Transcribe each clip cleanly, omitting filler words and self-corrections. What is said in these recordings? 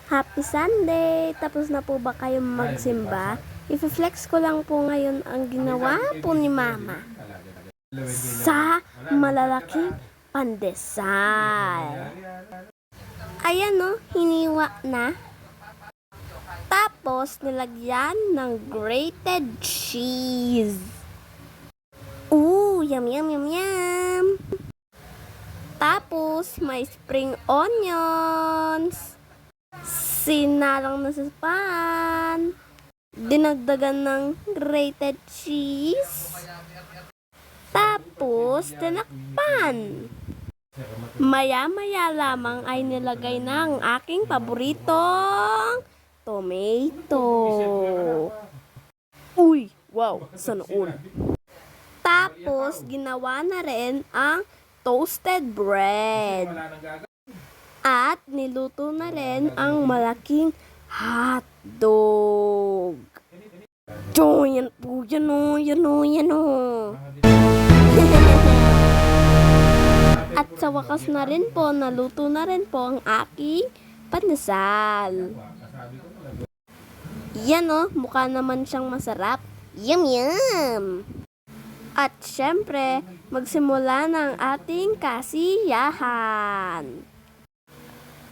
Happy Sunday! Tapos na po ba kayo magsimba? I-flex ko lang po ngayon ang ginawa po ni Mama sa malalaking pandesal. Ayan no, hiniwa na. Tapos nilagyan ng grated cheese. Ooh, yum yum yum yum! Tapos may spring onions. Sinalang na sa pan. Dinagdagan ng grated cheese. Tapos, tinakpan. Maya-maya lamang ay nilagay ng aking paboritong tomato. Uy, wow, sana all. Tapos, ginawa na rin ang toasted bread. At niluto na rin ang malaking hotdog. Yan po, yan o, yan o, yan o. At sa wakas na rin po, naluto na rin po ang aking pandesal. Yan o, mukha naman siyang masarap. Yum, yum! At syempre, magsimula ng ating kasiyahan.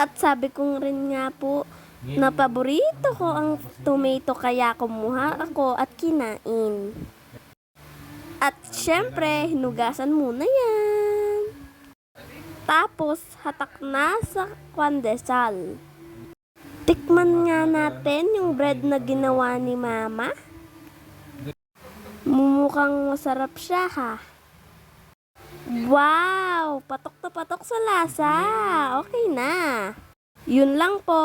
At sabi ko rin nga po, na paborito ko ang tomato kaya kumuha ako at kinain. At syempre, hinugasan muna yan. Tapos, hatak na sa pandesal. Tikman nga natin yung bread na ginawa ni Mama. Mumukhang masarap siya ha. Wow! Patok na patok sa lasa. Okay na. Yun lang po.